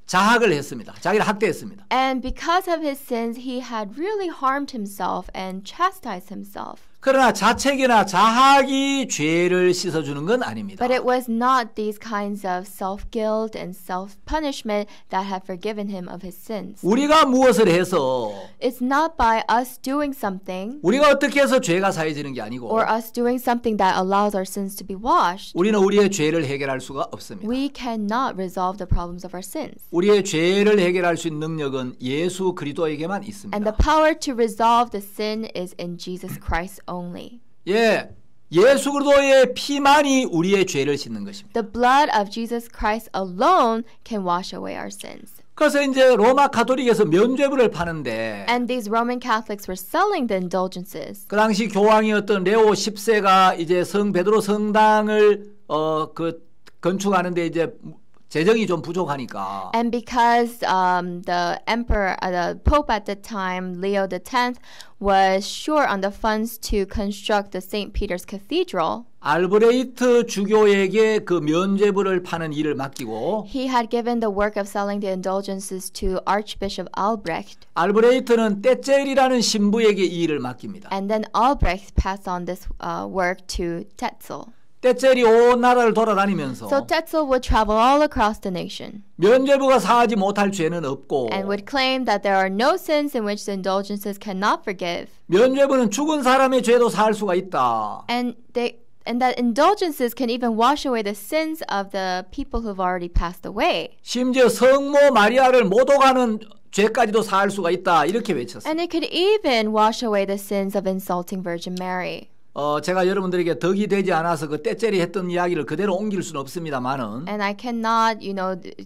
자학을 했습니다. 자기를 학대했습니다. And because of his sins, he had really harmed himself and chastised himself. 그러나 자책이나 자학이 죄를 씻어주는 건 아닙니다. But it was not these kinds of self-guilt and self-punishment that had forgiven him of his sins. 우리가 무엇을 해서 It's not by us doing something 우리가 어떻게 해서 죄가 사해지는 게 아니고 or us doing something that allows our sins to be washed. 우리는 우리의 죄를 해결할 수가 없습니다. We cannot resolve the problems of our sins. 우리의 죄를 해결할 수 있는 능력은 예수 그리스도에게만 있습니다. And the power to resolve the sin is in Jesus Christ only. 예, 예수 그리스도의 피만이 우리의 죄를 씻는 것입니다. The blood of Jesus Christ alone can wash away our sins. 그래서 이제 로마 가톨릭에서 면죄부를 파는데 And these Roman Catholics were selling the indulgences. 그 당시 교황이었던 레오 10세가 이제 성 베드로 성당을 건축하는데 이제 재정이 좀 부족하니까 And because the emperor, the pope at the time, Leo X, was short on the funds to construct the St. Peter's Cathedral, 알브레이트 주교에게 그 면죄부를 파는 일을 맡기고 he had given the work of selling the indulgences to Archbishop Albrecht. 알브레이트는 떼젤이라는 신부에게 이 일을 맡깁니다. And then Albrecht passed on this work to Tetzel. 떼젤이 온 나라를 돌아다니면서 So Tetzel would travel all across the nation 면죄부가 사하지 못할 죄는 없고 and would claim that there are no sins in which the indulgences cannot forgive. 면죄부는 죽은 사람의 죄도 사할 수가 있다. And that indulgences can even wash away the sins of the people who've already passed away. 심지어 성모 마리아를 모독하는 죄까지도 사할 수가 있다. 이렇게 외쳤어요. And it could even wash away the sins of insulting Virgin Mary. 제가 여러분들에게 덕이 되지 않아서 그 떼젤이 했던 이야기를 그대로 옮길 수는 없습니다만은 And I cannot,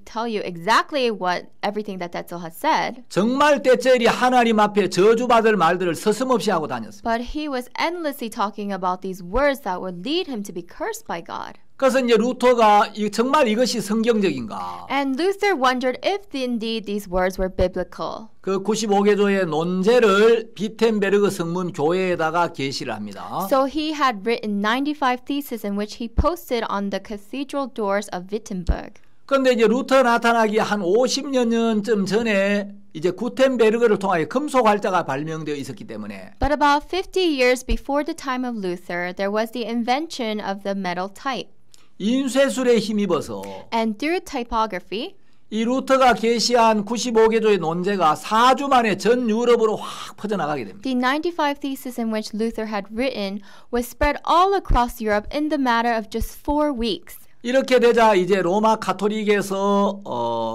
tell you exactly what everything that Tetzel has said. 정말 떼젤이 하나님 앞에 저주받을 말들을 서슴없이 하고 다녔습니다. But he was endlessly talking about these words that would lead him to be cursed by God. 그래서 이제 루터가 정말 이것이 성경적인가? And Luther wondered if indeed these words were biblical. 그 95개조의 논제를 비텐베르그 성문 교회에다가 게시를 합니다. So he had written 95 theses in which he posted on the cathedral doors of Wittenberg. 그런데 이제 루터 나타나기 한 50년쯤 전에 이제 구텐베르그를 통하여 금속 활자가 발명되어 있었기 때문에 But about 50 years before the time of Luther, there was the invention of the metal type. 인쇄술에 힘입어서 And through typography, 이 루터가 게시한 95개조의 논제가 4주 만에 전 유럽으로 확 퍼져나가게 됩니다. the 95 theses in which Luther had written was spread all across Europe in the matter of just 4 weeks. 이렇게 되자 이제 로마 가톨릭에서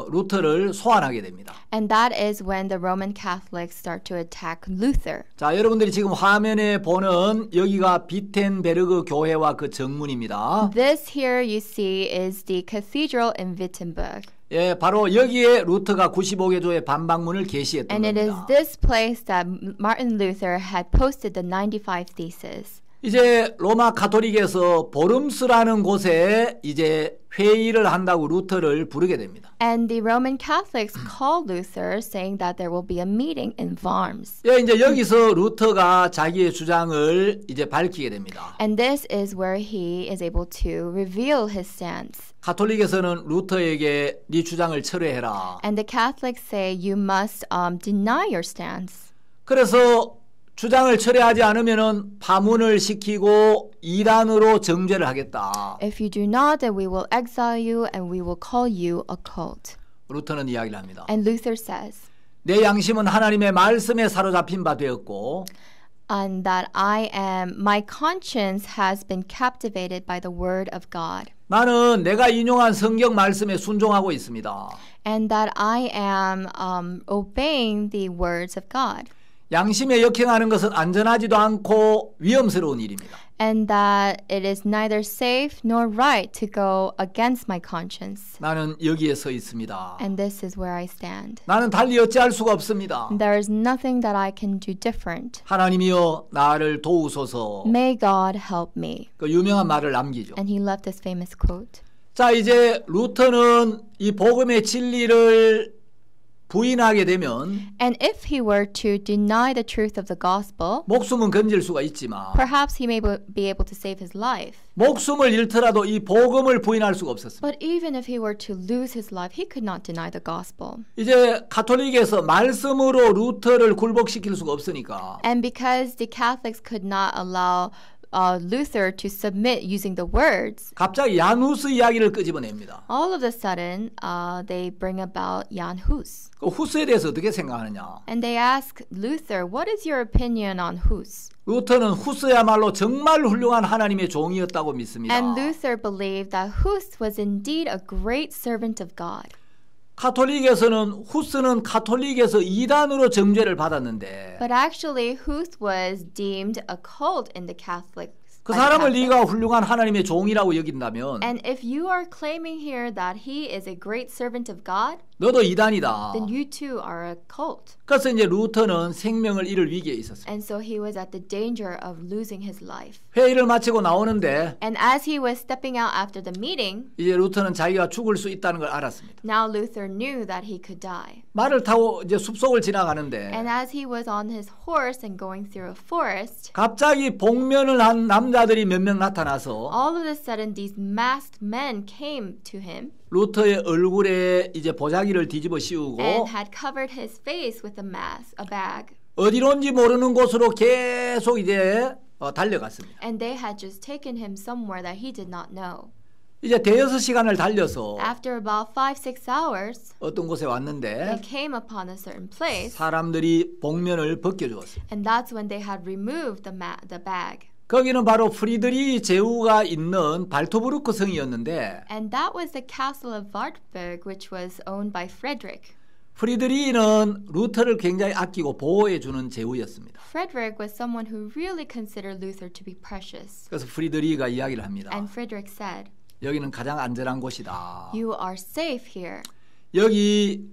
루터를 소환하게 됩니다. And that is when the Roman Catholics start to attack Luther. 자, 여러분들이 지금 화면에 보는 여기가 비텐베르그 교회와 그 정문입니다. This here you see is the cathedral in Wittenberg. 예, 바로 여기에 루터가 95개조의 반박문을 게시했던 And it is 겁니다. this place that Martin Luther had posted the 95 theses. 이제 로마 가톨릭에서 보름스라는 곳에 이제 회의를 한다고 루터를 부르게 됩니다. And the Roman Catholics called Luther saying that there will be a meeting in Worms. 예, 이제 여기서 루터가 자기의 주장을 이제 밝히게 됩니다. And this is where he is able to reveal his stance. 가톨릭에서는 루터에게 네 주장을 철회해라. And the Catholics say you must deny your stance. 그래서 주장을 철회하지 않으면은 파문을 시키고 이단으로 정죄를 하겠다. If you do not, then we will exile you and we will call you a cult. 루터는 이야기를 합니다. And Luther says, 내 양심은 하나님의 말씀에 사로잡힌 바 되었고 and that my conscience has been captivated by the word of God. 나는 내가 인용한 성경 말씀에 순종하고 있습니다. And that I am obeying the words of God. 양심에 역행하는 것은 안전하지도 않고 위험스러운 일입니다. And that it is neither safe nor right to go against my conscience. 나는 여기에 서 있습니다. And this is where I stand. 나는 달리 어찌할 수가 없습니다. There is nothing that I can do different. 하나님이여 나를 도우소서. May God help me. 그 유명한 말을 남기죠. And he left this famous quote. 자, 이제 루터는 이 복음의 진리를 부인하게 되면 And if he were to deny the truth of the gospel, 목숨은 건질 수가 있지만 perhaps he may be able to save his life. 목숨을 잃더라도 이 복음을 부인할 수가 없었습니다. But even if he were to lose his life, he could not deny the gospel. 이제 가톨릭에서 말씀으로 루터를 굴복시킬 수가 없으니까 And because the Catholics could not allow Luther to submit using the words, 갑자기 야누스 이야기를 끄집어냅니다. all of a sudden they bring about Jan Hus. 그 후스에 대해서 어떻게 생각하느냐? And they ask Luther, what is your opinion on Hus? 루터는 후스야말로 정말 훌륭한 하나님의 종이었다고 믿습니다. And Luther believed that Hus was indeed a great servant of God. 가톨릭에서는 후스는 가톨릭에서 이단으로 정죄를 받았는데 But actually, Hus was deemed a cult in the Catholic. 그 사람을 네가 훌륭한 하나님의 종이라고 여긴다면 And if you are claiming here that he is a great servant of God, 너도 이단이다. then you too are a cult. 그래서 이제 루터는 생명을 잃을 위기에 있었습니다. And so he was at the danger of losing his life. 회의를 마치고 나오는데 And as he was stepping out after the meeting, 이제 루터는 자기가 죽을 수 있다는 걸 알았습니다. now Luther knew that he could die. 말을 타고 이제 숲속을 지나가는데 And as he was on his horse and going through a forest, 갑자기 복면을 한 남자들이 몇 명 나타나서 all of a sudden these masked men came to him 루터의 얼굴에 이제 보자기를 뒤집어 씌우고 and had covered his face with a bag. 어디론지 모르는 곳으로 계속 이제 달려갔습니다. And they had just taken him somewhere that he did not know. 이제 대여섯 시간을 달려서 After about 5-6 hours, 어떤 곳에 they 왔는데 came upon a certain place, 사람들이 복면을 벗겨주었어요. and that's when they had removed the bag. 거기는 바로 프리드리 제후가 있는 발토브루크 성이었는데 And that was the castle of Wartburg, which was owned by Frederick. 프리드리는 루터를 굉장히 아끼고 보호해주는 제후였습니다. Frederick was someone who really considered Luther to be precious. 그래서 프리드리가 이야기를 합니다. And Frederick said, 여기는 가장 안전한 곳이다. "You are safe here, 여기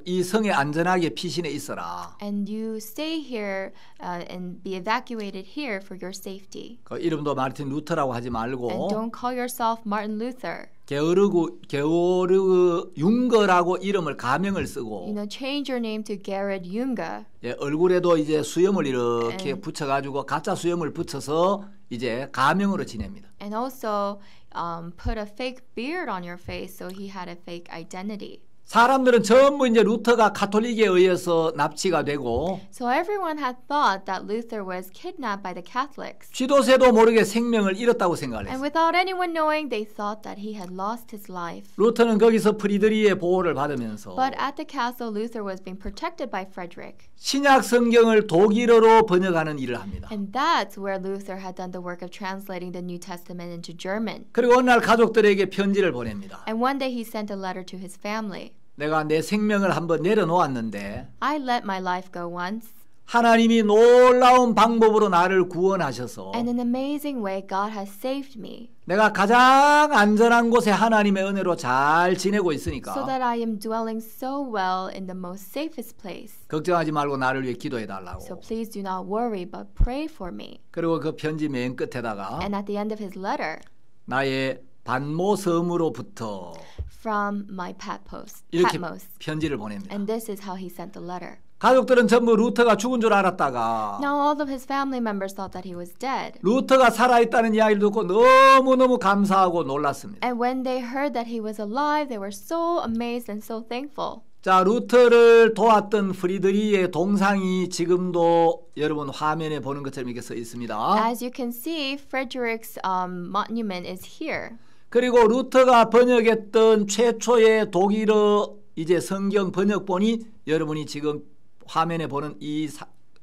이 성에 안전하게 피신해 있어라. and you stay here and be evacuated here for your safety. 그 이름도 마르틴 루터라고 하지 And 말고 don't call yourself Martin Luther. 게오르그 융거라고 이름을 가명을 쓰고 Change your name to Gerhard Junger. 예, 얼굴에도 이제 수염을 이렇게 And- 붙여가지고 가짜 수염을 붙여서 이제 가명으로 지냅니다. And also put a fake beard on your face, so he had a fake identity. 사람들은 전부 이제 루터가 가톨릭에 의해서 납치가 되고 So everyone had thought that Luther was kidnapped by the Catholics. 쥐도새도 모르게 생명을 잃었다고 생각을 And 했어요. without anyone knowing, they thought that he had lost his life. 루터는 거기서 프리드리의 보호를 받으면서 But at the castle, Luther was being protected by Frederick. 신약 성경을 독일어로 번역하는 일을 합니다. And that's where Luther had done the work of translating the New Testament into German. 그리고 어느 날 가족들에게 편지를 보냅니다. And one day he sent a letter to his family. 내가 내 생명을 한번 내려놓았는데 I let my life go once, 하나님이 놀라운 방법으로 나를 구원하셔서 and in an amazing way, God has saved me, 내가 가장 안전한 곳에 하나님의 은혜로 잘 지내고 so 있으니까 that I am dwelling so well in the most safest place. 걱정하지 말고 나를 위해 기도해 So 달라고. please do not worry, but pray for me. 그리고 그 편지 맨 끝에다가 And at the end of his letter, 나의 반모섬으로부터 from my Patmos, 이렇게 Patmos. 편지를 보냅니다. And this is how he sent the letter. 가족들은 전부 루터가 죽은 줄 알았다가 Now all of his family members thought that he was dead. 루터가 살아있다는 이야기를 듣고 너무너무 감사하고 놀랐습니다. And when they heard that he was alive, they were so amazed and so thankful. 자, 루터를 도왔던 프리드리의 동상이 지금도 여러분 화면에 보는 것처럼 이렇게 써 있습니다. As you can see, Frederick's monument is here. 그리고 루터가 번역했던 최초의 독일어 이제 성경 번역본이 여러분이 지금 화면에 보는 이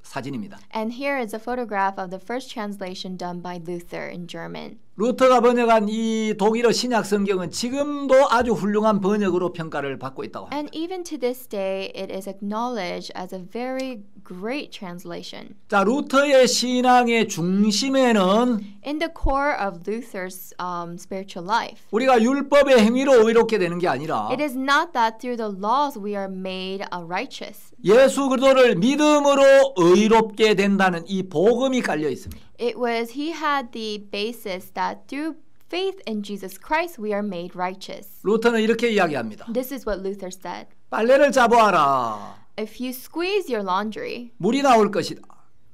사진입니다. And here is a photograph of the first translation done by Luther in German. 루터가 번역한 이 독일어 신약 성경은 지금도 아주 훌륭한 번역으로 평가를 받고 있다고 합니다. And even to this day, it is acknowledged as a very great translation. 자, 루터의 신앙의 중심에는 In the core of Luther's spiritual life, 우리가 율법의 행위로 의롭게 되는 게 아니라 it is not that through the laws we are made righteous. 예수 그리스도를 믿음으로 의롭게 된다는 이 복음이 깔려 있습니다. It was, he had the basis that through faith in Jesus Christ we are made righteous. 루터는 이렇게 이야기합니다. This is what Luther said. 빨래를 잡아와라. If you squeeze your laundry, 물이 나올 것이다.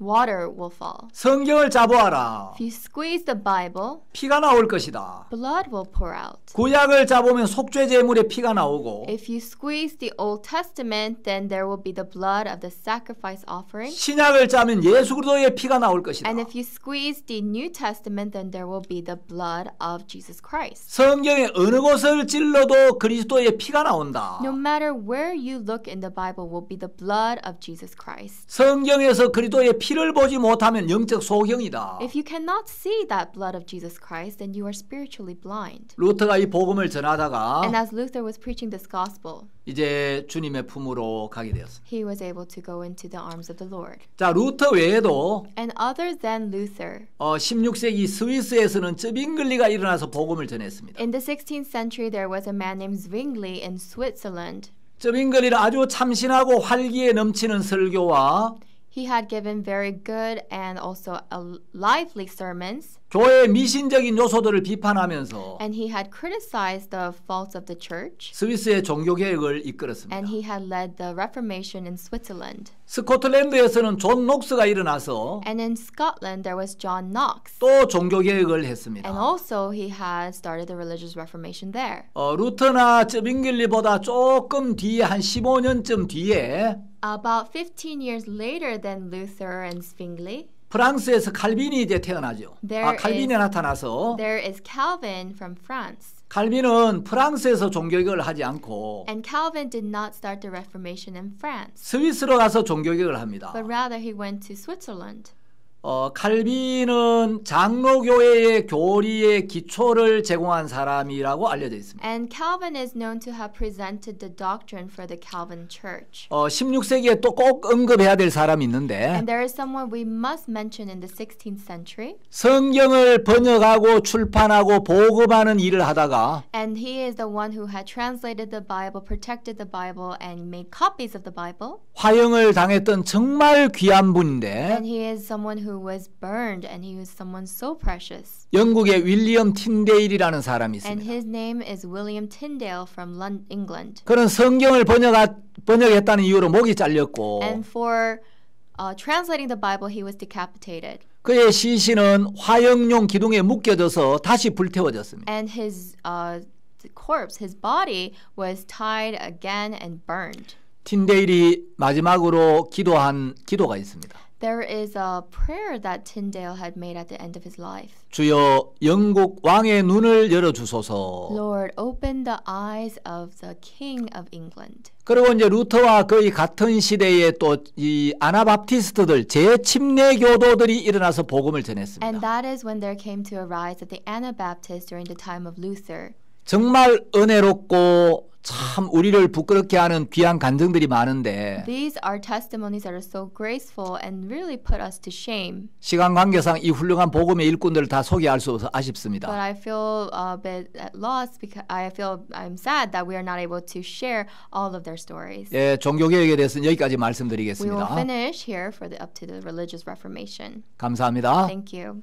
water will fall. 성경을 잡아와라. If you squeeze the Bible, 피가 나올 것이다. blood will pour out. 구약을 잡으면 속죄 제물에 피가 나오고 If you squeeze the Old Testament, then there will be the blood of the sacrifice offering. 신약을 짜면 예수 그리스도의 피가 나올 것이다. And if you squeeze the New Testament, then there will be the blood of Jesus Christ. 성경의 어느 곳을 찔러도 그리스도의 피가 나온다. No matter where you look in the Bible will be the blood of Jesus Christ. 성경에서 그리스도의 피를 보지 못하면 영적 소경이다. If you cannot see that blood of Jesus Christ, then you are spiritually blind. 루터가 이 복음을 전하다가 And as Luther was preaching this gospel, 이제 주님의 품으로 가게 되었습니다. he was able to go into the arms of the Lord. 자, 루터 외에도 And other than Luther, 16세기 스위스에서는 쩌빙글리가 일어나서 복음을 전했습니다. in the 16th century there was a man named Zwingli in Switzerland. 쩌빙글리는 아주 참신하고 활기에 넘치는 설교와 He had given very good and also lively sermons, 교회의 미신적인 요소들을 비판하면서 and he had criticized the faults of the church, 스위스의 종교개혁을 이끌었습니다. and he had led the Reformation in Switzerland. 스코틀랜드에서는 존 녹스가 일어나서 And in Scotland there was John Knox, 또 종교개혁을 and 했습니다. also he had started the religious reformation there. 루터나 쩌빙글리보다 조금 뒤에 한 15년쯤 뒤에 About 15 years later than Luther and Zwingli, 프랑스에서 칼빈이 이제 태어나죠. There 칼빈이 나타나서 There is Calvin from France. 칼빈은 프랑스에서 종교개혁을 하지 않고 And Calvin did not start the Reformation in France, 스위스로 가서 종교개혁을 합니다. but rather he went to Switzerland. 칼빈은 장로교회의 교리의 기초를 제공한 사람이라고 알려져 있습니다. And Calvin is known to have presented the doctrine for the Calvin Church. 16세기에 또 꼭 언급해야 될 사람이 있는데 And there is someone we must mention in the 16th century. 성경을 번역하고 출판하고 보급하는 일을 하다가 And he is the one who had translated the Bible, protected the Bible, and made copies of the Bible. 화형을 당했던 정말 귀한 분인데 And he is someone who was burned, and he was someone so precious. 영국의 윌리엄 틴데일이라는 사람이 And 있습니다. his name is William Tyndale from England. 그는 성경을 번역했다는 이유로 목이 잘렸고 And for translating the Bible, he was decapitated. 그의 시신은 화형용 기둥에 묶여져서 다시 불태워졌습니다. And his corpse, his body, was tied again and burned. 틴데일이 마지막으로 기도한 기도가 있습니다. There is a prayer that Tyndale had made at the end of his life. 주여 영국 왕의 눈을 열어주소서. Lord, open the eyes of the King of England. 그리고 이제 루터와 거의 같은 시대에 또 이 아나바프티스트들 재침례 교도들이 일어나서 복음을 전했습니다. And that is when there came to a rise of the Anabaptists during the time of Luther. 정말 은혜롭고 참 우리를 부끄럽게 하는 귀한 간증들이 많은데 These are testimonies that are so graceful and really put us to shame. 시간 관계상 이 훌륭한 복음의 일꾼들을 다 소개할 수 없어서 아쉽습니다. But I feel a bit at loss because I feel I'm sad that we are not able to share all of their stories. 예, 종교개혁에 대해서는 여기까지 We will 말씀드리겠습니다. finish here for up to the religious reformation. 감사합니다. Thank you.